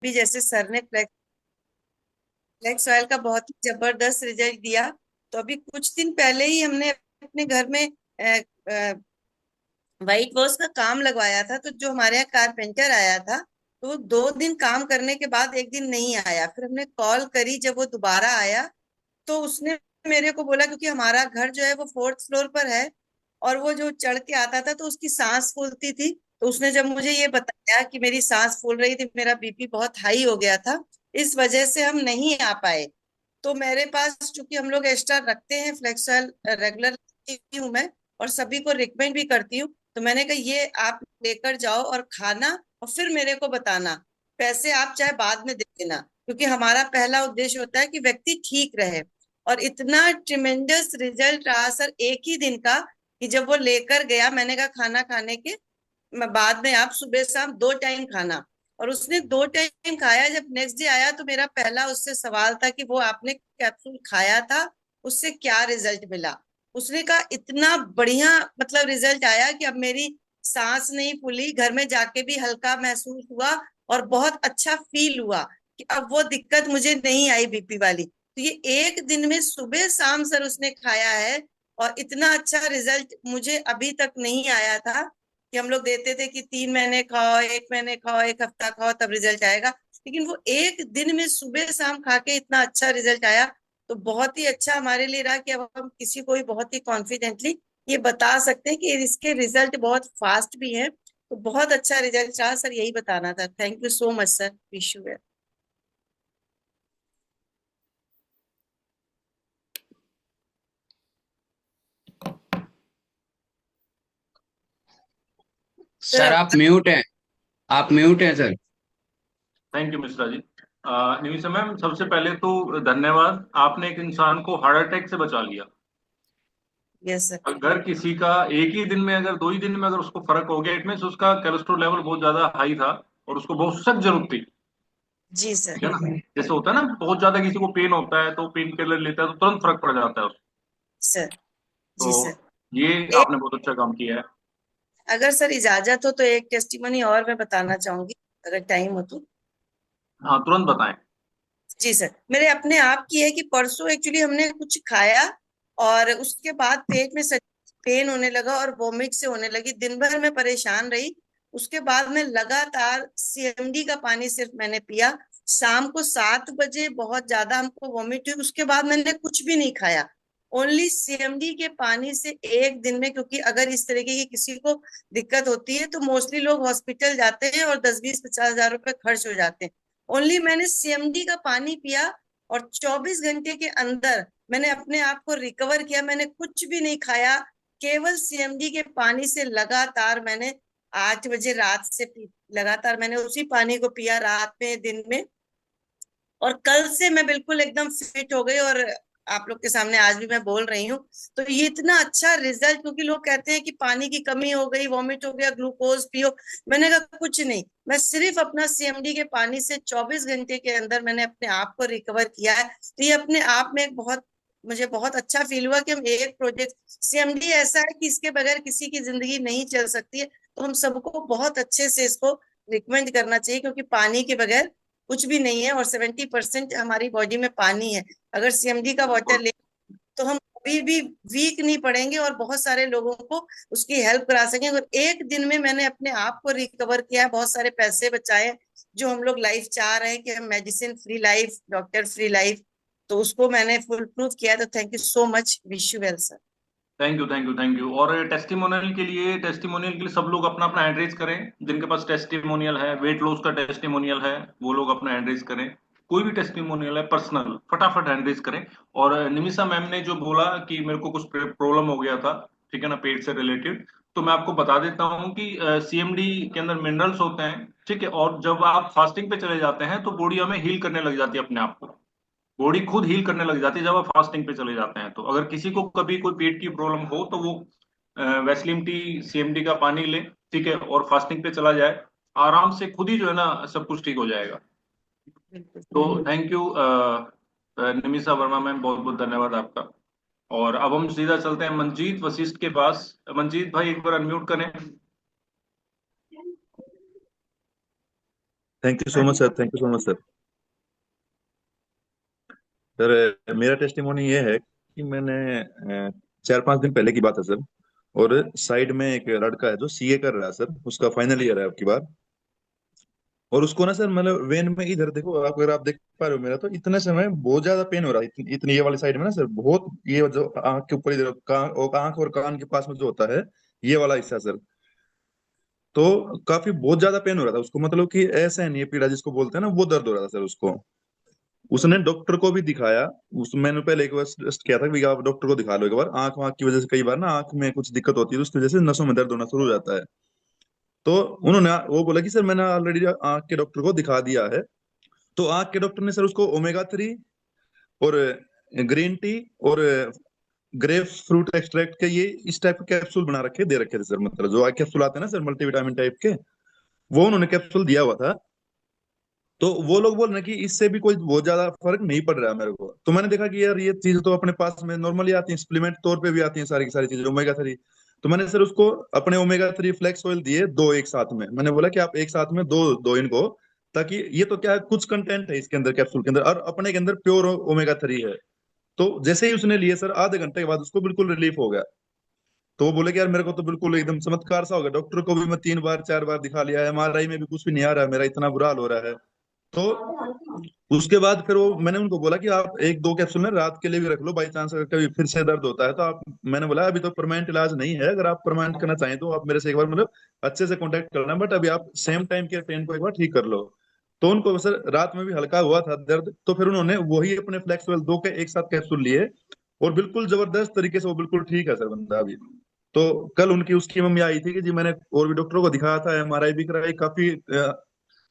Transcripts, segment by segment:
भी जैसे सर ने फ्लेक्स ऑयल का बहुत ही जबरदस्त रिजल्ट दिया। तो अभी कुछ दिन पहले ही हमने अपने घर में व्हाइट वॉश का काम लगवाया था। तो जो हमारे यहाँ कारपेंटर आया था, तो वो 2 दिन काम करने के बाद एक दिन नहीं आया। फिर हमने कॉल करी, जब वो दोबारा आया तो उसने मेरे को बोला, क्योंकि हमारा घर जो है वो 4th फ्लोर पर है, और वो जो चढ़ के आता था तो उसकी सांस फूलती थी। तो उसने जब मुझे ये बताया कि मेरी सांस फूल रही थी, मेरा बीपी बहुत हाई हो गया था, इस वजह से हम नहीं आ पाए। तो मेरे पास, चूंकि हम लोग एक्स्ट्रा रखते हैं फ्लेक्स ऑयल, रेगुलर हूँ मैं, और सभी को रिकमेंड भी करती हूँ। तो मैंने कहा ये आप लेकर जाओ और खाना, और फिर मेरे को बताना। पैसे आप चाहे बाद में दे देना, क्योंकि हमारा पहला उद्देश्य होता है कि व्यक्ति ठीक रहे। और इतना ट्रिमेंडस रिजल्ट रहा सर एक ही दिन का, कि जब वो लेकर गया, मैंने कहा खाना खाने के बाद में आप सुबह शाम 2 टाइम खाना। और उसने 2 टाइम खाया। जब नेक्स्ट डे आया तो मेरा पहला उससे सवाल था कि वो आपने कैप्सूल खाया था, उससे क्या रिजल्ट मिला। उसने कहा इतना बढ़िया, मतलब रिजल्ट आया कि अब मेरी सांस नहीं फूली, घर में जाके भी हल्का महसूस हुआ, और बहुत अच्छा फील हुआ कि अब वो दिक्कत मुझे नहीं आई बीपी वाली। तो ये एक दिन में सुबह शाम सर उसने खाया है, और इतना अच्छा रिजल्ट मुझे अभी तक नहीं आया था। कि हम लोग देते थे कि 3 महीने खाओ, 1 महीने खाओ, एक हफ्ता खाओ, तब रिजल्ट आएगा। लेकिन वो एक दिन में सुबह शाम खा के इतना अच्छा रिजल्ट आया। तो बहुत ही अच्छा हमारे लिए रहा कि अब हम किसी को भी बहुत ही कॉन्फिडेंटली ये बता सकते हैं कि इसके रिजल्ट बहुत फास्ट भी हैं। तो बहुत अच्छा रिजल्ट रहा सर, यही बताना था। Thank you so much sir, wish you. Sir sir आप आवाज। म्यूट हैं। आप म्यूट हैं sir. Thank you Mishra ji. Nimisha ma'am, सबसे पहले तो धन्यवाद, आपने एक इंसान को हार्ट अटैक से बचा लिया। Yes sir. अगर किसी का एक ही दिन में, अगर 2 ही दिन में अगर उसको फर्क हो गया, इट मीन्स उसका कोलेस्ट्रॉल लेवल बहुत ज्यादा हाई था और उसको बहुत सख्त जरूरत थी। जी सर। ठीक है ना? जैसे होता है ना, बहुत ज्यादा किसी को पेन होता है तो पेन किलर लेता है तो तुरंत फर्क पड़ जाता है उसको। सर। जी तो सर। ये एक, आपने बहुत अच्छा काम किया है। अगर सर इजाजत हो तो एक टेस्टिमनी और मैं बताना चाहूंगी, अगर टाइम हो तो। हाँ, तुरंत बताएं। जी सर, मेरे अपने आप की है कि परसों एक्चुअली हमने कुछ खाया, और उसके बाद पेट में पेन होने लगा और वोमिट से होने लगी। दिन भर मैं परेशान रही। उसके बाद मैं लगातार सीएमडी का पानी सिर्फ मैंने पिया। शाम को 7 बजे बहुत ज्यादा हमको वोमिट हुई, उसके बाद मैंने कुछ भी नहीं खाया। ओनली सीएमडी के पानी से एक दिन में, क्योंकि अगर इस तरीके की किसी को दिक्कत होती है तो मोस्टली लोग हॉस्पिटल जाते हैं और 10-20-50 हजार रुपए खर्च हो जाते हैं। ओनली मैंने सीएमडी का पानी पिया, और 24 घंटे के अंदर मैंने अपने आप को रिकवर किया। मैंने कुछ भी नहीं खाया, केवल सीएमडी के पानी से लगातार मैंने 8 बजे रात से लगातार मैंने उसी पानी को पिया, रात में दिन में। और कल से मैं बिल्कुल एकदम फिट हो गई, और आप लोग के सामने आज भी मैं बोल रही हूँ। तो ये इतना अच्छा रिजल्ट, क्योंकि लोग कहते हैं कि पानी की कमी हो गई, वॉमिट हो गया, ग्लूकोज पियो। मैंने कहा कुछ नहीं, मैं सिर्फ अपना सीएमडी के पानी से 24 घंटे के अंदर मैंने अपने आप को रिकवर किया है। तो ये अपने आप में एक बहुत, मुझे बहुत अच्छा फील हुआ कि हम एक प्रोजेक्ट, सीएमडी ऐसा है कि इसके बगैर किसी की जिंदगी नहीं चल सकती है। तो हम सबको बहुत अच्छे से इसको रिकमेंड करना चाहिए, क्योंकि पानी के बगैर कुछ भी नहीं है, और 70% हमारी बॉडी में पानी है। अगर सीएमडी का वाटर बिल्कुल। ले तो हम कभी भी वीक नहीं पड़ेंगे, और बहुत सारे लोगों को उसकी हेल्प करा सकेंगे। और एक दिन में मैंने अपने आप को रिकवर किया है, बहुत सारे पैसे बचाए। जो हम लोग लाइफ चाह रहे हैं कि हम medicine free life, doctor free life, तो उसको मैंने फुल प्रूफ किया। तो thank you so much, wish you well sir. Thank you, thank you, thank you. और टेस्टिमोनियल के लिए सब लोग अपना अपना एड्रेस करें। जिनके पास टेस्टिमोनियल है, वेट लॉस का टेस्टिमोनियल है, वो लोग अपना एड्रेस करें। कोई भी टेस्टिमोनियल है पर्सनल, फटाफट एड्रेस करें। और निमिषा मैम ने जो बोला कि मेरे को कुछ प्रॉब्लम हो गया था, ठीक है ना, पेट से रिलेटेड, तो मैं आपको बता देता हूँ कि सीएमडी के अंदर मिनरल्स होते हैं। ठीक है, और जब आप फास्टिंग पे चले जाते हैं तो बॉडी हमें हील करने लग जाती है अपने आप को। बॉडी खुद हील करने लग जाती है जब आप फास्टिंग पे चले जाते हैं। तो अगर किसी को कभी कोई पेट की प्रॉब्लम हो तो वो वैसलीन टी, सीएमडी का पानी ले, ठीक है, और फास्टिंग पे चला जाए, आराम से खुद ही जो है ना सब कुछ ठीक हो जाएगा। बिल्कुल। तो thank you Nimisha Verma ma'am, बहुत बहुत धन्यवाद आपका। और अब हम सीधा चलते हैं मंजीत वशिष्ठ के पास। मंजीत भाई, एक बार अनम्यूट करें। Thank you so much sir, thank you so much sir. Sir मेरा टेस्टिमोनी ये है कि मैंने 4-5 दिन पहले की बात है सर। और साइड में एक लड़का है जो सीए कर रहा है सर, उसका फाइनल ईयर है आपकी बार। और उसको ना सर मतलब वेन में इधर देखो आप, अगर आप देख पा रहे हो मेरा, तो इतने समय बहुत ज्यादा पेन हो रहा है, इतनी ये वाली साइड में ना सर, बहुत ये जो आंख के ऊपर इधर कान और आंख और कान के पास में जो होता है, ये वाला हिस्सा सर। तो काफी बहुत ज्यादा पेन हो रहा था उसको, मतलब कि ऐसा नहीं है पीड़ा जिसको बोलते हैं ना, वो दर्द हो रहा था सर उसको। उसने डॉक्टर को भी दिखाया। उस मैंने पहले एक बार सजेस्ट किया था कि आप डॉक्टर को दिखा लो एक बार, आंख वाँख की वजह से कई बार ना आंख में कुछ दिक्कत होती है, तो उसकी वजह से नसों में दर्द होना शुरू हो जाता है। तो उन्होंने वो बोला कि सर मैंने ऑलरेडी आंख के डॉक्टर को दिखा दिया है। तो आंख के डॉक्टर ने सर उसको ओमेगा 3 और ग्रीन टी और ग्रेप फ्रूट एक्सट्रैक्ट के ये इस टाइप के कैप्सूल बना रखे दे रखे थे सर, मतलब जो कैप्सूल आते हैं ना सर मल्टीविटामिन टाइप के, वो उन्होंने कैप्सूल दिया हुआ था। तो वो लोग बोल रहे हैं कि इससे भी कोई बहुत ज्यादा फर्क नहीं पड़ रहा है मेरे को। तो मैंने देखा कि यार ये चीज तो अपने पास में नॉर्मली आती है, सप्लीमेंट तौर पे भी आती है सारी की सारी चीजें ओमेगा 3। तो मैंने सर उसको अपने ओमेगा 3 फ्लेक्स ऑयल दिए दो एक साथ में, मैंने बोला कि आप एक साथ में दो दो इनको, ताकि ये तो क्या है, कुछ कंटेंट है इसके अंदर कैप्सूल के अंदर और अपने के अंदर प्योर ओमेगा 3 है। तो जैसे ही उसने लिए सर आधे घंटे के बाद उसको बिल्कुल रिलीफ हो गया। तो वो बोले कि यार मेरे को तो बिल्कुल एकदम चमत्कार सा हो गया, डॉक्टर को भी मैं 3 बार 4 बार दिखा लिया है, एमआरआई में भी कुछ भी नहीं आ रहा है, मेरा इतना बुरा हाल हो रहा है। तो उसके बाद फिर वो मैंने उनको बोला कि आप एक दो कैप्सूल ना रात के लिए भी रख लो, बाई चांस अगर कभी फिर से दर्द होता है तो आप, मैंने बोला अभी तो परमानेंट इलाज नहीं है, अगर आप परमानेंट करना चाहें तो आप मेरे से एक बार मतलब अच्छे से कांटेक्ट करना, बट अभी आप सेम टाइम के पेन को एक बार ठीक कर लो। तो उनको सर रात में भी हल्का हुआ था दर्द, तो फिर उन्होंने वही अपने फ्लेक्सवेल दो के एक साथ कैप्सूल लिए, और बिल्कुल जबरदस्त तरीके से वो बिल्कुल ठीक है सर बंदा अभी। तो कल उनकी उसकी मम्मी आई थी कि जी मैंने और भी डॉक्टरों को दिखाया था, एमआरआई भी कराई, काफी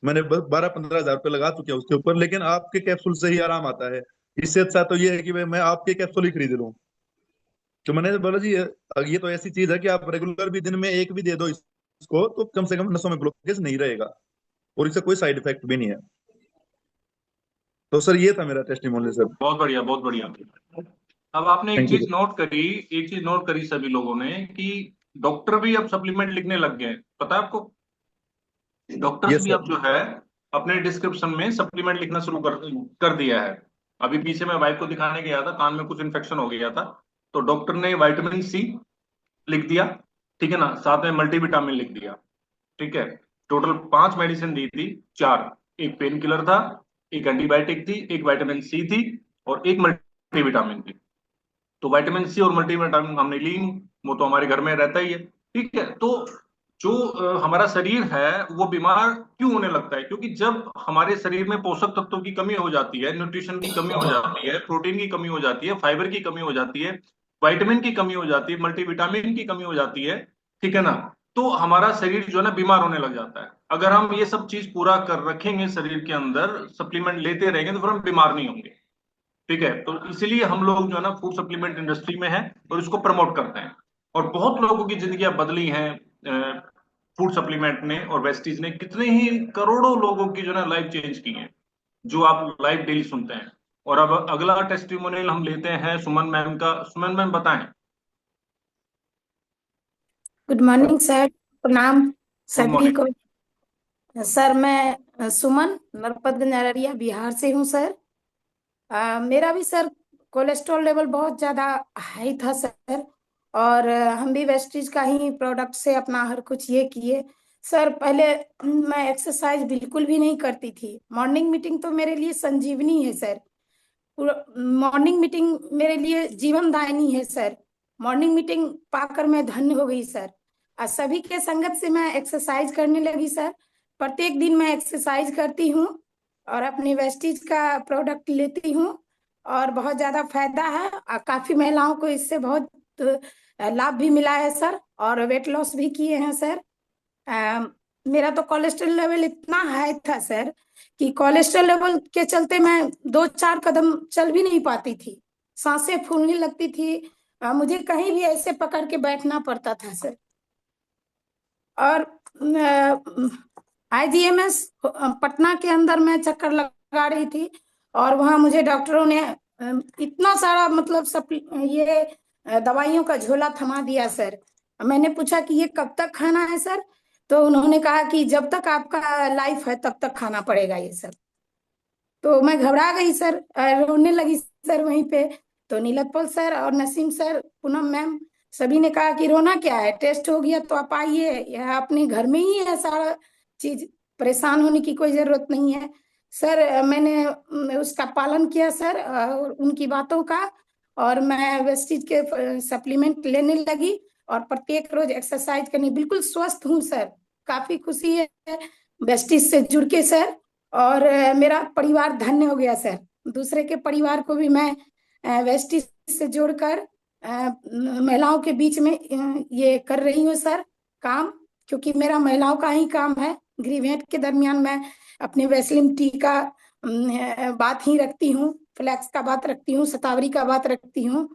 मैंने 12-15 हजार रुपये लगा चुके हैं उसके ऊपर, लेकिन आपके कैप्सूल से ही आराम आता है। इससे अच्छा तो ये है कि मैं आपके कैप्सूल ही खरीद लूं। तो मैंने बोला जी ये तो ऐसी चीज है कि आप रेगुलर भी दिन में एक भी दे दो इसको, तो कम से कम नसों में ब्लॉकेज नहीं रहेगा, और इससे कोई साइड इफेक्ट भी नहीं है। तो सर ये था मेरा टेस्टिमोनियल सर। बहुत बढ़िया, बहुत बढ़िया। अब आपने एक थैंक यू चीज सर। नोट करी, एक चीज नोट करी सभी लोगों ने कि डॉक्टर भी अब सप्लीमेंट लिखने लग गए हैं, पता है आपको? डॉक्टर्स यस भी सर। अब जो है अपने डिस्क्रिप्शन में सप्लीमेंट लिखना शुरू कर दिया है। अभी पीछे मैं वाइफ को दिखाने गया था, कान में कुछ इन्फेक्शन हो गया था, तो डॉक्टर ने विटामिन सी लिख दिया, ठीक है ना, साथ में मल्टीविटामिन लिख दिया, ठीक है। टोटल 5 मेडिसिन दी थी, चार, एक पेन किलर था, एक एंटीबायोटिक थी, एक विटामिन सी थी, और एक मल्टीविटामिन थी। तो विटामिन सी और मल्टीविटामिन हमने ली नहीं, वो तो हमारे घर में रहता ही है, ठीक है। तो जो हमारा शरीर है वो बीमार क्यों होने लगता है? क्योंकि जब हमारे शरीर में पोषक तत्वों की कमी हो जाती है, न्यूट्रिशन की कमी हो जाती है, प्रोटीन की कमी हो जाती है, फाइबर की कमी हो जाती है, विटामिन की कमी हो जाती है, मल्टीविटामिन की कमी हो जाती है, ठीक है ना, तो हमारा शरीर जो है ना बीमार होने लग जाता है। अगर हम ये सब चीज पूरा कर रखेंगे शरीर के अंदर, सप्लीमेंट लेते रहेंगे, तो फिर हम बीमार नहीं होंगे, ठीक है। तो इसीलिए हम लोग जो है ना फूड सप्लीमेंट इंडस्ट्री में हैं और इसको प्रमोट करते हैं, और बहुत लोगों की जिंदगियां बदली हैं फूड सप्लीमेंट ने, और वेस्टीज ने कितने ही करोड़ों लोगों की जो है ना लाइफ चेंज की है, जो आप लाइव डेली सुनते हैं। और अब अगला टेस्टिमोनियल हम लेते हैं सुमन मैम का। सुमन मैम बताएं। गुड मॉर्निंग सर, प्रणाम गुड सभी मॉर्निंग। को। सर मैं सुमन नरपतगंज अररिया बिहार से हूँ सर। मेरा भी सर कोलेस्ट्रॉल लेवल बहुत ज़्यादा हाई था सर, और हम भी वेस्टीज का ही प्रोडक्ट से अपना हर कुछ ये किए सर। पहले मैं एक्सरसाइज बिल्कुल भी नहीं करती थी। मॉर्निंग मीटिंग तो मेरे लिए संजीवनी है सर। मॉर्निंग मीटिंग मेरे लिए जीवन दायिनी है सर। मॉर्निंग मीटिंग पाकर मैं धन्य हो गई सर। सभी के संगत से मैं एक्सरसाइज करने लगी सर। प्रत्येक दिन मैं एक्सरसाइज करती हूँ और अपनी वेस्टीज का प्रोडक्ट लेती हूँ, और बहुत ज़्यादा फायदा है। काफ़ी महिलाओं को इससे बहुत लाभ भी मिला है सर, और वेट लॉस भी किए हैं सर। अ, मेरा तो कोलेस्ट्रॉल लेवल इतना हाई था सर कि कोलेस्ट्रॉल लेवल के चलते मैं 2-4 कदम चल भी नहीं पाती थी। सांसें फूलने लगती थी। मुझे कहीं भी ऐसे पकड़ के बैठना पड़ता था सर। और आईजीएमएस पटना के अंदर मैं चक्कर लगा रही थी, और वहां मुझे डॉक्टरों ने इतना सारा मतलब सब ये दवाइयों का झोला थमा दिया सर। मैंने पूछा कि ये कब तक खाना है सर? तो उन्होंने कहा कि जब तक आपका लाइफ है तब तक खाना पड़ेगा ये सब। तो मैं घबरा गई सर, रोने लगी सर वहीं पे। तो नीलोत्पल सर और नसीम सर, पूनम मैम, सभी ने कहा कि रोना क्या है, टेस्ट हो गया तो आप आइए, यह अपने घर में ही है सारा चीज, परेशान होने की कोई जरूरत नहीं है। सर मैंने उसका पालन किया सर, और उनकी बातों का। और मैं वेस्टीज के सप्लीमेंट लेने लगी और प्रत्येक रोज एक्सरसाइज करनी, बिल्कुल स्वस्थ हूँ सर। काफी खुशी है वेस्टीज से जुड़ के सर। और मेरा परिवार धन्य हो गया सर। दूसरे के परिवार को भी मैं वेस्टीज से जोड़कर महिलाओं के बीच में ये कर रही हूँ सर काम। क्योंकि मेरा महिलाओं का ही काम है। गृहभेंट के दरमियान मैं अपने वैसलीन टी का बात ही रखती हूँ, फ्लैक्स का बात रखती हूँ, शतावरी का बात रखती हूँ।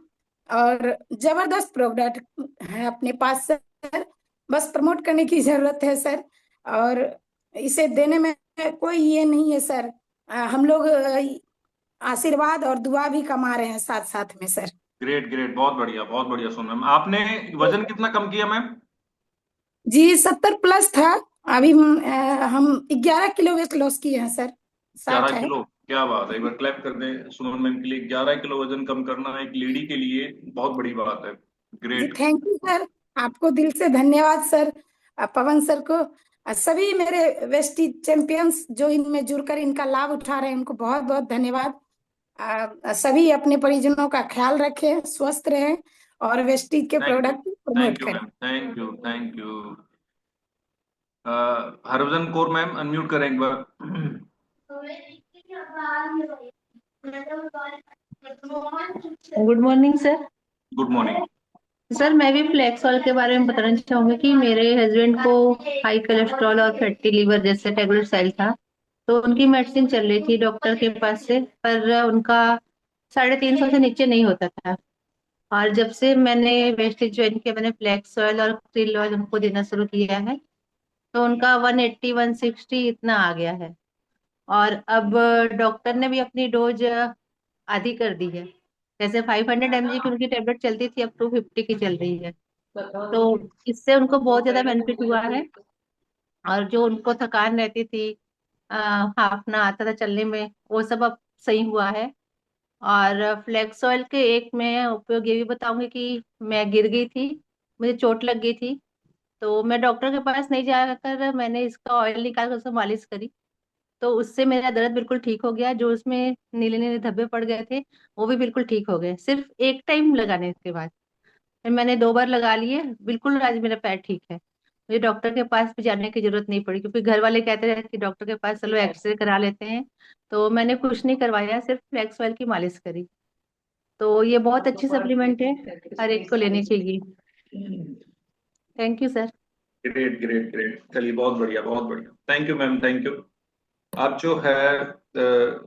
और जबरदस्त प्रोडक्ट है अपने पास सर, बस प्रमोट करने की जरूरत है सर। और इसे देने में कोई ये नहीं है सर। हम लोग आशीर्वाद और दुआ भी कमा रहे हैं साथ साथ में सर। ग्रेट ग्रेट, बहुत बढ़िया सुन मैम। आपने वजन कितना कम किया मैम? जी 70 प्लस था। अभी हम 11 किलो वेट लॉस किए हैं सर। 11 60 है। किलो क्या बात है, एक बार क्लैप कर दें सुमन मैम के लिए। 11 किलो वजन कम करना एक लेडी के लिए बहुत बड़ी बात है। जी ग्रेट। थैंक यू सर, आपको दिल से धन्यवाद सर, पवन सर को, सभी मेरे वेस्टी चैंपियंस जो इनमें जुड़कर इनका लाभ उठा रहे हैं उनको बहुत बहुत धन्यवाद। सभी अपने परिजनों का ख्याल रखें, स्वस्थ रहें और वेस्टी के थैंक यू, प्रोडक्ट प्रमोट करें। Ma'am, thank you thank you. Harbhajan Kaur ma'am unmute करें एक बार। Good morning sir. Good morning. Sir मैं भी फ्लेक्सॉल के बारे में बताना चाहूंगी कि मेरे हस्बैंड को हाई कोलेस्ट्रॉल और फैटी लीवर जैसे ट्राइग्लिसराइड था। तो उनकी मेडिसिन चल रही थी डॉक्टर के पास से, पर उनका 350 से नीचे नहीं होता था। और जब से मैंने वेस्टेज ज्वाइन किया, मैंने फ्लेक्स ऑयल और क्रिल ऑयल उनको देना शुरू किया है, तो उनका 180 160 इतना आ गया है। और अब डॉक्टर ने भी अपनी डोज आधी कर दी है। जैसे 500 mg की उनकी टेबलेट चलती थी, अब 250 की चल रही है। तो इससे उनको बहुत ज्यादा बेनिफिट हुआ है। और जो उनको थकान रहती थी, हाफना आता था चलने में, वो सब अब सही हुआ है। और फ्लेक्स ऑयल के एक मैं उपयोग ये भी बताऊंगी कि मैं गिर गई थी, मुझे चोट लग गई थी। तो मैं डॉक्टर के पास नहीं जाकर मैंने इसका ऑयल निकाल कर उसको मालिश करी। तो उससे मेरा दर्द बिल्कुल ठीक हो गया, जो उसमें नीले नीले धब्बे पड़ गए थे वो भी बिल्कुल ठीक हो गए, सिर्फ एक टाइम लगाने के बाद। फिर मैंने 2 बार लगा लिए, बिल्कुल आज मेरा पैर ठीक है। मुझे डॉक्टर के पास भी जाने की जरूरत नहीं पड़ी, क्योंकि घर वाले कहते रहे कि डॉक्टर के पास चलो एक्सरे करा लेते हैं। तो मैंने कुछ नहीं करवाया, सिर्फ फ्लेक्स ऑयल की मालिश करी। तो ये बहुत अच्छी सप्लीमेंट है, हर एक को लेनी चाहिए। Thank you sir. Great great great, चलिए बहुत बढ़िया बहुत बढ़िया। Thank you ma'am, thank you. आप जो है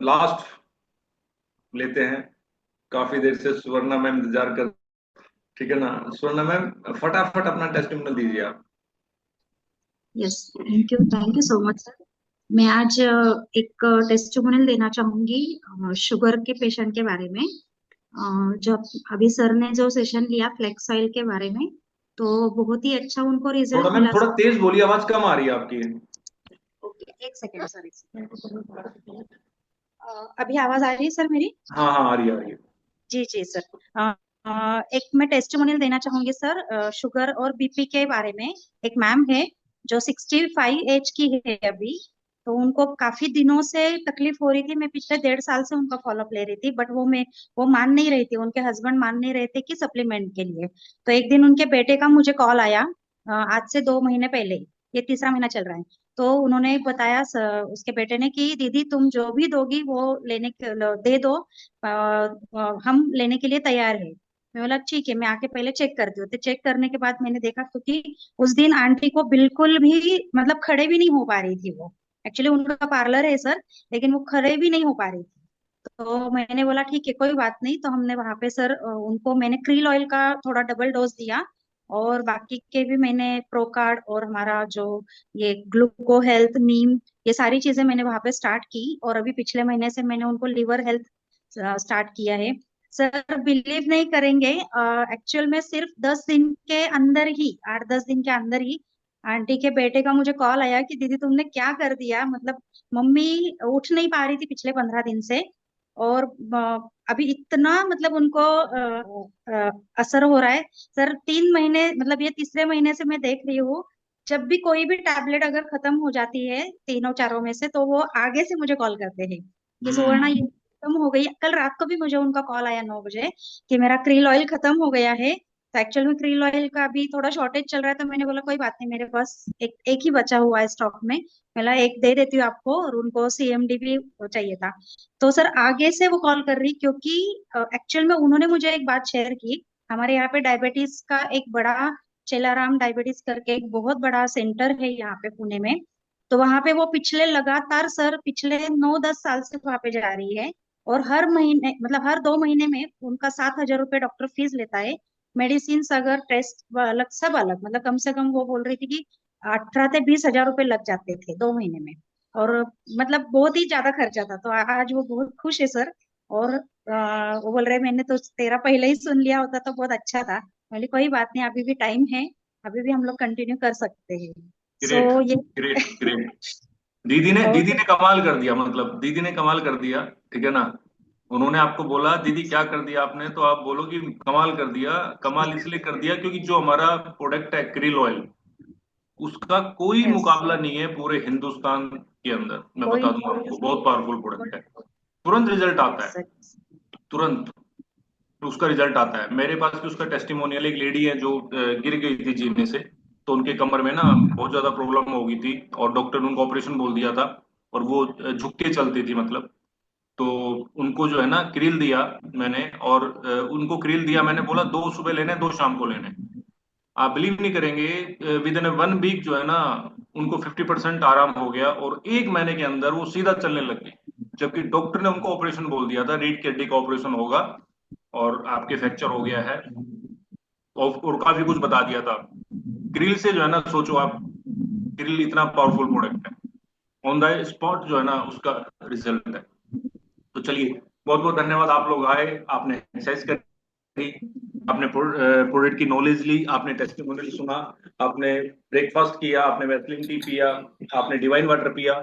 लास्ट लेते हैं, काफी देर से सुवर्णा मैम इंतजार कर। ठीक है ना सुवर्णा मैम, फटाफट अपना टेस्टिमोनियल दीजिए आप। Yes, thank you so much sir. मैं आज एक टेस्टिमोनियल देना चाहूंगी शुगर के पेशेंट के बारे में। जो अभी सर ने जो सेशन लिया फ्लेक्स ऑयल के बारे में, तो बहुत ही अच्छा उनको थोड़ा रिजल्ट मैम मिला थोड़ा सर। तेज बोलिए, आवाज कम आ रही है आपकी। ओके, एक सेकेंड सर, अभी आवाज आ रही है सर मेरी? हाँ हाँ, आ रही है आ रही है। जी जी सर। एक मैं टेस्टिमोनियल देना चाहूंगी सर शुगर और बीपी के बारे में। एक मैम है जो 65 एज की है अभी। तो उनको काफी दिनों से तकलीफ हो रही थी। मैं पिछले 1.5 साल से उनका फॉलोअप ले रही थी, बट वो मान नहीं रही थी, उनके हस्बैंड मान नहीं रहे थे कि सप्लीमेंट के लिए। तो एक दिन उनके बेटे का मुझे कॉल आया, आज से 2 महीने पहले, ये तीसरा महीना चल रहा है। तो उन्होंने बताया उसके बेटे ने कि दीदी तुम जो भी दोगी वो लेने के दे दो, हम लेने के लिए तैयार है। मैं बोला ठीक है, मैं आके पहले चेक करती हूँ। तो चेक करने के बाद मैंने देखा, क्योंकि उस दिन आंटी को बिल्कुल भी मतलब खड़े भी नहीं हो पा रही थी वो। एक्चुअली उनका पार्लर है सर, लेकिन वो खड़े भी नहीं हो पा रही थी। तो मैंने बोला ठीक है कोई बात नहीं। तो हमने वहां पे सर उनको मैंने क्रील ऑयल का थोड़ा डबल डोज दिया, और बाकी के भी मैंने प्रोकार्ड और हमारा जो ये ग्लूको हेल्थ नीम, ये सारी चीजें मैंने वहां पे स्टार्ट की। और अभी पिछले महीने से मैंने उनको लिवर हेल्थ स्टार्ट किया है। सर बिलीव नहीं करेंगे, एक्चुअल में सिर्फ 10 दिन के अंदर ही, 8-10 दिन के अंदर ही आंटी के बेटे का मुझे कॉल आया कि दीदी तुमने क्या कर दिया, मतलब मम्मी उठ नहीं पा रही थी पिछले 15 दिन से, और अभी इतना मतलब उनको असर हो रहा है सर। 3 महीने, मतलब ये तीसरे महीने से मैं देख रही हूँ, जब भी कोई भी टैबलेट अगर खत्म हो जाती है तीनों चारों में से, तो वो आगे से मुझे कॉल करते हैं कि सुवर्णा ये खत्म हो गई। कल रात को भी मुझे उनका कॉल आया 9 बजे कि मेरा क्रील ऑयल खत्म हो गया है। तो एक्चुअल में क्रील ऑयल का भी थोड़ा शॉर्टेज चल रहा है, तो मैंने बोला कोई बात नहीं, मेरे पास एक एक ही बचा हुआ है स्टॉक में, बोला एक दे देती हूँ आपको, और उनको सीएमडी भी चाहिए था। तो सर आगे से वो कॉल कर रही, क्योंकि एक्चुअल में उन्होंने मुझे एक बात शेयर की। हमारे यहाँ पे डायबिटीज का एक बड़ा, चेलाराम डायबिटीज करके एक बहुत बड़ा सेंटर है यहाँ पे पुणे में। तो वहां पे वो पिछले लगातार सर पिछले 9-10 साल से वहां पे जा रही है, और हर महीने मतलब हर 2 महीने में उनका 7,000 रुपये डॉक्टर फीस लेता है। मेडिसिन अगर टेस्ट अलग सब अलग, मतलब कम से कम वो बोल रही थी कि 18 से 20 हजार रुपये लग जाते थे 2 महीने में, और मतलब बहुत ही ज्यादा खर्चा था। तो आज वो बहुत खुश है सर। और वो बोल रहे मैंने तो तेरा पहले ही सुन लिया होता तो बहुत अच्छा था। बोली कोई बात नहीं, अभी भी टाइम है, अभी भी हम लोग कंटिन्यू कर सकते हैं। ग्रेट, सो ये ग्रेट, ग्रेट। दीदी ओके। ने कमाल कर दिया, मतलब दीदी ने कमाल कर दिया। ठीक है ना? उन्होंने आपको बोला दीदी क्या कर दिया आपने, तो आप बोलो कि कमाल कर दिया। कमाल इसलिए कर दिया क्योंकि जो हमारा प्रोडक्ट है क्रिल ऑयल, उसका कोई यस, मुकाबला नहीं है पूरे हिंदुस्तान के अंदर। मैं कोई बता दूं आपको, बहुत पावरफुल प्रोडक्ट है। तुरंत रिजल्ट आता है, सर। तुरंत उसका रिजल्ट आता है। मेरे पास भी उसका टेस्टिमोनियल, एक लेडी है जो गिर गई थी जीने से, तो उनके कमर में ना बहुत ज्यादा प्रॉब्लम हो गई थी, और डॉक्टर ने उनको ऑपरेशन बोल दिया था, और वो झुक के चलती थी मतलब। तो उनको जो है ना क्रील दिया मैंने, और उनको क्रील दिया मैंने, बोला 2 सुबह लेने, 2 शाम को लेने। आप बिलीव नहीं करेंगे, विद इन 1 वीक जो है ना उनको 50% आराम हो गया, और 1 महीने के अंदर वो सीधा चलने लग गई। जबकि डॉक्टर ने उनको ऑपरेशन बोल दिया था, रीढ़ की हड्डी का ऑपरेशन होगा और आपके फ्रैक्चर हो गया है, और काफी कुछ बता दिया था। ग्रिल से जो है ना, सोचो आप, ग्रिल इतना पावरफुल प्रोडक्ट है, ऑन द स्पॉट जो है ना उसका रिजल्ट है। तो चलिए, बहुत बहुत धन्यवाद, आप लोग आए, आपने एक्सरसाइज करी, आपने प्रोडक्ट की नॉलेज ली, आपने टेस्टिमोनियल सुना, आपने ब्रेकफास्ट किया, आपने वेस्लिन टी पिया, आपने डिवाइन वाटर पिया।